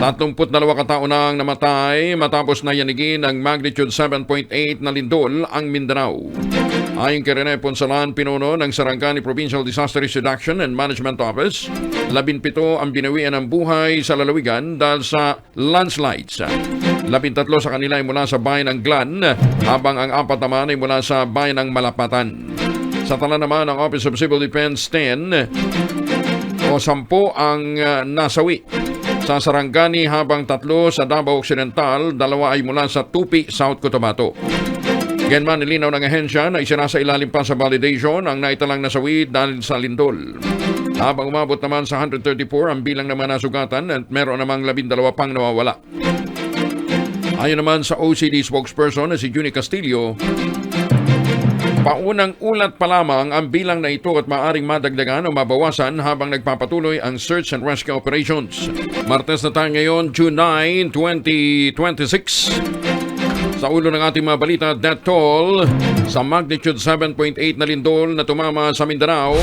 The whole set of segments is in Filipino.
32 katao nang namatay matapos na yanigin ng magnitude 7.8 na lindol ang Mindanao. Ayon kay Rene Ponsalan, pinuno ng Sarangani Provincial Disaster Risk Reduction and Management Office, 17 ang binawian ng buhay sa lalawigan dahil sa landslides. 13 sa kanila ay mula sa bayan ng Glan, habang ang 4 naman ay mula sa bayan ng Malapatan. Sa tala naman ng Office of Civil Defense 10 ang nasawi sa Sarangani, habang 3 sa Davao Occidental, 2 ay mula sa Tupi, South Cotabato. Genman, nilinaw ng ahensya na isinasa ilalim pa sa validation ang naitalang nasawi dahil sa lindol. Habang umabot naman sa 134 ang bilang naman nasugatan at meron namang 12 pang nawawala. Ayon naman sa OCD spokesperson na si Juni Castillo, paunang ulat pa lamang ang bilang na ito at maaring madagdagan o mabawasan habang nagpapatuloy ang search and rescue operations. Martes na tayo ngayon, June 9, 2026. Sa ulo ng ating mga balita, death toll sa magnitude 7.8 na lindol na tumama sa Mindanao,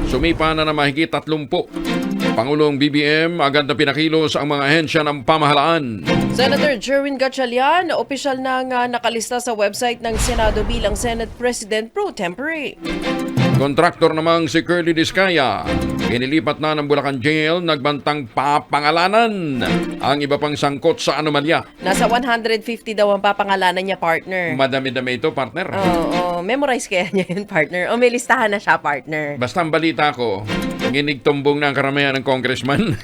sumipa na mahigit 30. Pangulong BBM agad na pinakilos ang mga ahensya ng pamahalaan. Senator Jerwin Gatchalian, opisyal na nakalista sa website ng Senado bilang Senate President Pro Tempore. Kontraktor namang si Curly Discaya, inilipat na ng Bulacan Jail, nagbantang papangalanan ang iba pang sangkot sa anomalya. Nasa 150 daw ang papangalanan niya, partner. Madami-dami ito, partner. Oo, memorize kaya niya yun, partner. O may listahan na siya, partner. Basta ang balita ko, nginigtumbong na ang karamihan ng congressman.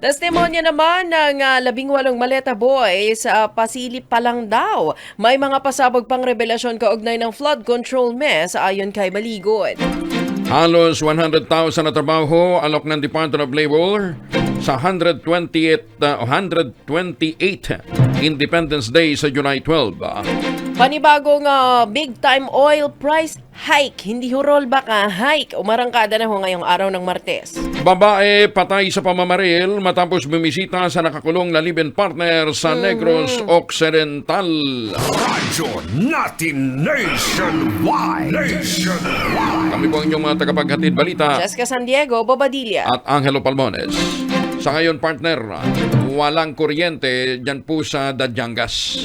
Testimonya naman ng 18 maleta boys, pasilip pa lang daw. May mga pasabog pang revelasyon kaugnay ng flood control mess ayon kay Maligod. Halos 100,000 na trabaho alok ng Department of Labor sa 128 Independence Day sa July 12. Panibagong big time oil price hike. Hindi ho rollback, hike. Umarangkada na ho ngayong araw ng Martes. Babae patay sa pamamaril matapos bumisita sa nakakulong na live-in partner sa Negros Occidental. Radyo natin nationwide. Kami po ang inyong mga tagapaghatid balita Jessica San Diego, Bobadilla. at Angelo Palmones. Sa ngayon, partner, walang kuryente dyan po sa Dajangas.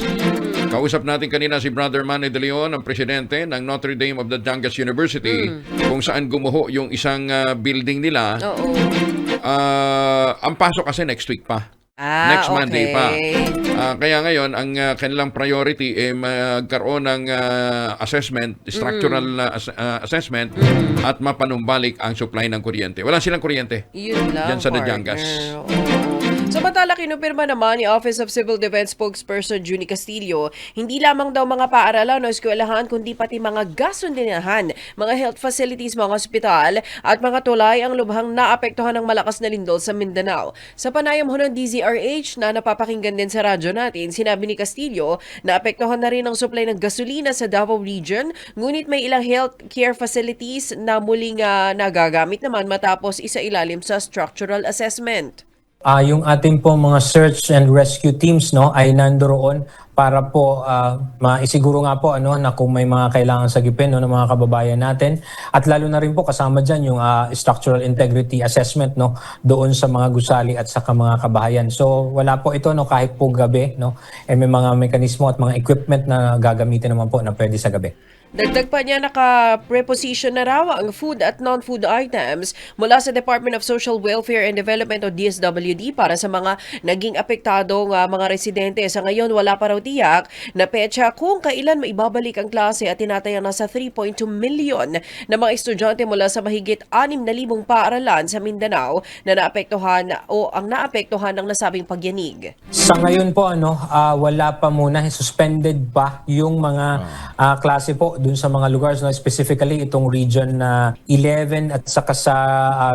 Kausap natin kanina si Brother Manny De Leon, ang presidente ng Notre Dame of Dajangas University, kung saan gumuho yung isang building nila. Oo. Ang pasok kasi next week pa. Next Monday pa. Kaya ngayon, ang kanilang priority ay magkaroon ng assessment, structural assessment, at mapanumbalik ang supply ng kuryente. Wala silang kuryente. Yun lang, Diyan sa partner. Dajangas. Samantala, kinupirma naman ni Office of Civil Defense spokesperson Juni Castillo, hindi lamang daw mga paaralan o eskwelahan kundi pati mga gasolinahan, mga health facilities, mga ospital at mga tulay ang lubhang naapektuhan ng malakas na lindol sa Mindanao. Sa panayam ho ng DZRH na napapakinggan din sa radyo natin, sinabi ni Castillo na apektuhan na rin ang supply ng gasolina sa Davao Region, ngunit may ilang health care facilities na muling nagagamit naman matapos isa ilalim sa structural assessment. Yung ating po mga search and rescue teams ay nandoon para po maisiguro nga po na kung may mga kailangan sagipin ng mga kababayan natin, at lalo na rin po kasama diyan yung structural integrity assessment doon sa mga gusali at sa mga kabahayan. So wala po ito kahit po gabi may mga mekanismo at mga equipment na gagamitin naman po na pwede sa gabi. Dagdag pa niya, naka-preposition na raw ang food at non-food items mula sa Department of Social Welfare and Development o DSWD para sa mga naging apektadong mga residente. Sa ngayon, wala pa raw tiyak na petsa kung kailan maibabalik ang klase at tinatayang nasa 3.2 million na mga estudyante mula sa mahigit 6,000 paaralan sa Mindanao na naapektuhan o ang naapektuhan ng nasabing pagyanig. Sa ngayon po wala pa muna, suspended pa yung mga klase po dun sa mga lugar, specifically itong region 11 at saka sa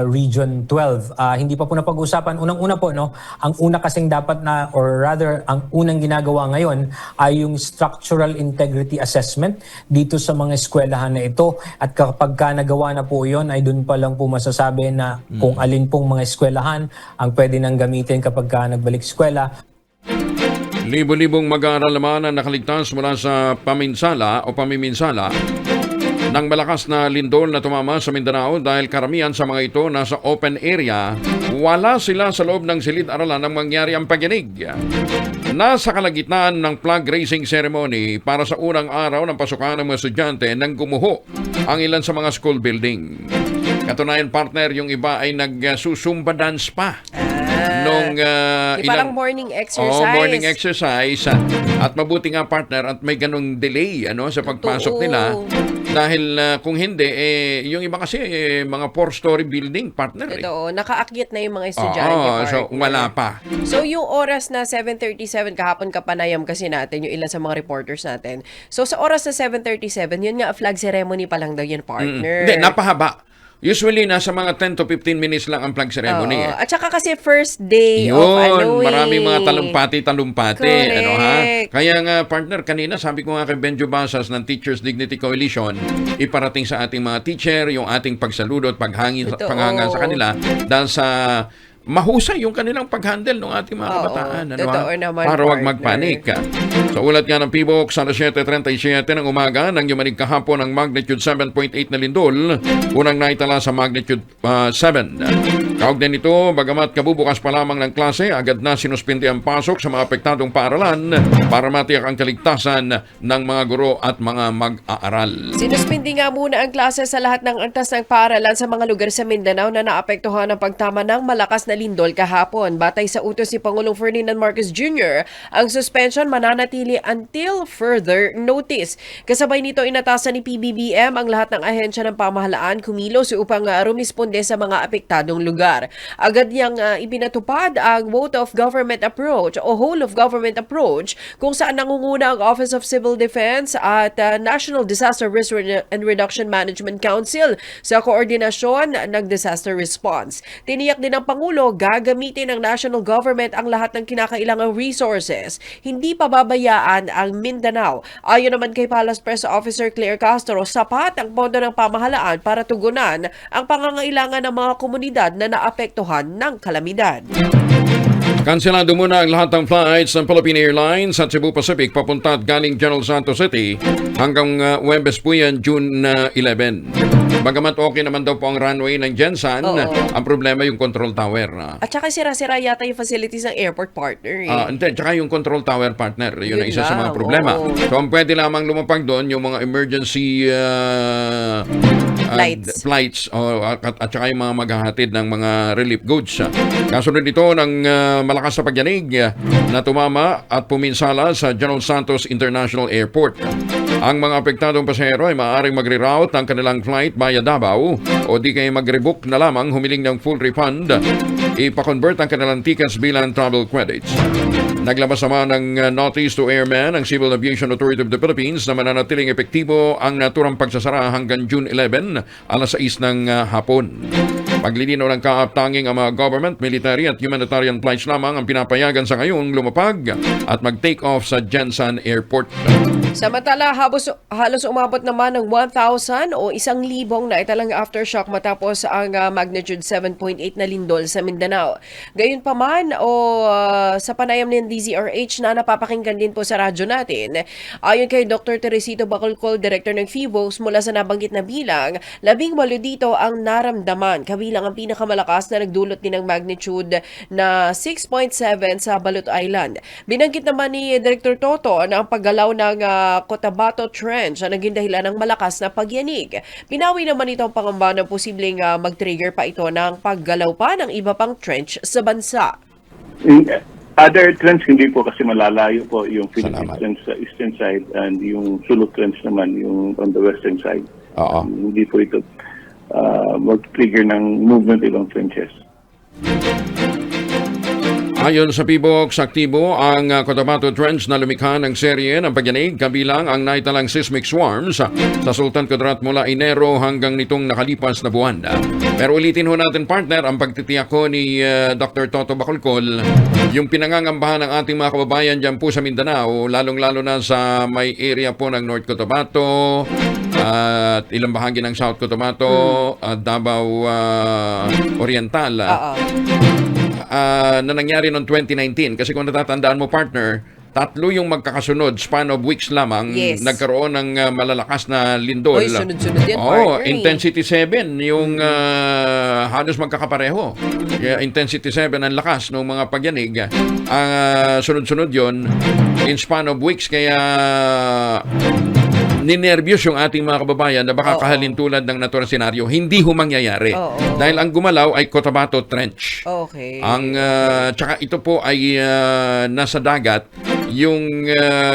region 12. Hindi pa po napag-usapan. Unang-una po, ang una kasing dapat na, or rather, ang unang ginagawa ngayon ay yung structural integrity assessment dito sa mga eskwelahan na ito. At kapag nagawa na po yun, ay dun pa lang po masasabi na kung alin pong mga eskwelahan ang pwede nang gamitin kapag nagbalik eskwela. Libo-libong mag-aaral naman ang nakaligtas mula sa pamiminsala ng malakas na lindol na tumama sa Mindanao dahil karamihan sa mga ito nasa open area wala sila sa loob ng silid-aralan nang mangyari ang pagyanig. Nasa kalagitnaan ng flag raising ceremony para sa unang araw ng pasukan ng mga estudyante nang gumuho ang ilan sa mga school building. Katunayan, partner, yung iba ay nagsusumba dance pa. Nung Parang morning exercise. Oh, morning exercise. At mabuti nga, partner, at may ganong delay sa pagpasok nila. Dahil kung hindi, yung iba kasi mga 4-story building, partner. Totoo. Nakaakyat na yung mga estudyante, partner. So wala pa. So yung oras na 7:37, kahapon kapanayam kasi natin yung ilan sa mga reporters natin. So sa oras na 7:37, yun nga, flag ceremony pa lang daw yun, partner. Hindi, napahaba. Usually, nasa mga 10 to 15 minutes lang ang flag ceremony. Oo. At saka kasi first day Yun, of maraming mga talumpati. Correct. Kaya nga, partner, kanina sabi ko nga kay Benjo Basas ng Teachers Dignity Coalition, iparating sa ating mga teacher yung ating pagsaludo at paghanga sa kanila dahil sa mahusay yung kanilang pag-handle ng ating mga kabataan. Totoo naman, para wag partner. magpanik. Sa ulat nga ng PBOK, sa 7:37 ng umaga, nang yumanig kahapon ang magnitude 7.8 na lindol, unang naitala sa magnitude 7. Kaugnay nito, bagamat kabubukas pa lamang ng klase, agad na sinuspindi ang pasok sa mga apektadong paaralan para matiyak ang kaligtasan ng mga guro at mga mag-aaral. Sinuspindi nga muna ang klase sa lahat ng antas ng paaralan sa mga lugar sa Mindanao na naapektuhan ng pagtama ng malakas na lindol kahapon. Batay sa utos ni Pangulong Ferdinand Marcos Jr., ang suspension mananatili until further notice. Kasabay nito, inatasan ni PBBM ang lahat ng ahensya ng pamahalaan kumilos upang rumisponde sa mga apektadong lugar. Agad niyang ibinatupad ang vote of government approach o whole of government approach kung saan nangunguna ang Office of Civil Defense at National Disaster Risk and Reduction Management Council sa koordinasyon ng disaster response. Tiniyak din ng Pangulo, gagamitin ng national government ang lahat ng kinakailangang resources. Hindi pababayaan ang Mindanao. Ayon naman kay Palace Press Officer Claire Castro, sapat ang pondo ng pamahalaan para tugunan ang pangangailangan ng mga komunidad na naapektuhan ng kalamidad. Kanselado muna ang lahat ng flights ng Philippine Airlines at Cebu Pacific papunta at galing General Santos City hanggang Huwebes po yan, June 11. Bagamat okay naman daw po ang runway ng Gensan, ang problema yung control tower. At saka sira-sira yata yung facilities ng airport, partner. Hindi, tsaka yung control tower, partner. Yun ang isa sa mga lang, problema. So, ang pwede lamang lumapag doon yung mga emergency flights at saka yung mga maghahatid ng mga relief goods. Kasunod nito ng malakas na pagyanig na tumama at puminsala sa General Santos International Airport. Ang mga apektadong pasahero ay maaaring magre-route ang kanilang flight via Davao o di kayo mag-rebook na lamang humiling ng full refund, ipa-convert ang kanilang tickets bilang travel credits. Naglabas naman ng notice to airmen ang Civil Aviation Authority of the Philippines na mananatiling epektibo ang naturang pagsasara hanggang June 11, alas 6 ng hapon. Paglilinaw ng kaaptanging ang mga government, military at humanitarian flights lamang ang pinapayagan sa ngayong lumapag at mag-take off sa Gensan Airport. Samantala, halos umabot naman ng 1,000 o 1,000 na italang aftershock matapos ang magnitude 7.8 na lindol sa Mindanao. Gayunpaman sa panayam ng DZRH na napapakinggan din po sa radyo natin, ayon kay Dr. Teresito Bacolcol, Director ng FIVOS, mula sa nabanggit na bilang, 18 dito ang naramdaman, kabilang ang pinakamalakas na nagdulot din ng magnitude na 6.7 sa Balut Island. Binanggit naman ni Director Toto na ang paggalaw ng Cotabato Trench na naging dahilan ng malakas na pagyanig. Pinawi naman ito ang pangamba na posibleng mag-trigger pa ito ng paggalaw pa ng iba pang trench sa bansa. Other trench, hindi po kasi malalayo po yung Philippine Salamat. trench sa eastern side and yung Sulu trench naman yung on the western side. Oo. Hindi po ito mag-trigger ng movement ibang trenches. Ayon sa PBOK, aktibo ang Cotabato Trench na lumikha ng serye ng pagyanig kabilang ang naitalang seismic swarms sa Sultan Kudarat mula Enero hanggang nitong nakalipas na buwan. Pero ulitin ho natin, partner, ang pagtitiyak ko ni Dr. Toto Bacolcol, yung pinangangambahan ng ating mga kababayan dyan po sa Mindanao, lalong-lalo na sa may area po ng North Cotabato at ilang bahagi ng South Cotabato at Davao Oriental. Na nangyari noong 2019. Kasi kung natatandaan mo, partner, Oo. 3 yung magkakasunod, span of weeks lamang, Yes. nagkaroon ng malalakas na lindol. Oy, sunod-sunod yan, Oo, partner, eh. intensity 7 yung halos magkakapareho. Kaya intensity 7 ang lakas ng mga pagyanig. Sunod-sunod yon in span of weeks, kaya ninervyos yung ating mga kababayan na baka Oo. kahalintulad ng naturang senaryo. Hindi ho mangyayari. Oo. Dahil ang gumalaw ay Cotabato Trench. Okay. Tsaka ito po ay nasa dagat. Yung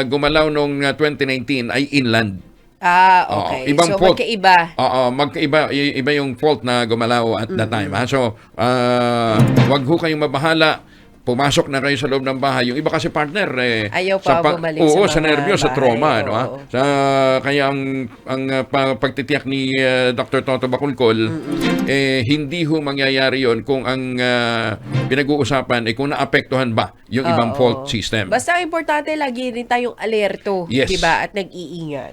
gumalaw noong 2019 ay inland. Okay. Oo, ibang so, fault. magkaiba. Oo, iba yung fault na gumalaw at that time. So, wag ho kayong mabahala. Pumasok na kayo sa loob ng bahay. Yung iba kasi partner Ayaw pa bumalik oo, sa sa mga nervyos, sa bahay. trauma, no? Oo. Kaya ang pagtitiyak ni Dr. Toto Bacolcol hindi ho mangyayari yon kung ang pinag-uusapan ay kung naapektuhan ba yung ibang Oo. fault system. Basta ang importante, lagi rin tayong alerto, Yes. 'di ba? At nag-iingat.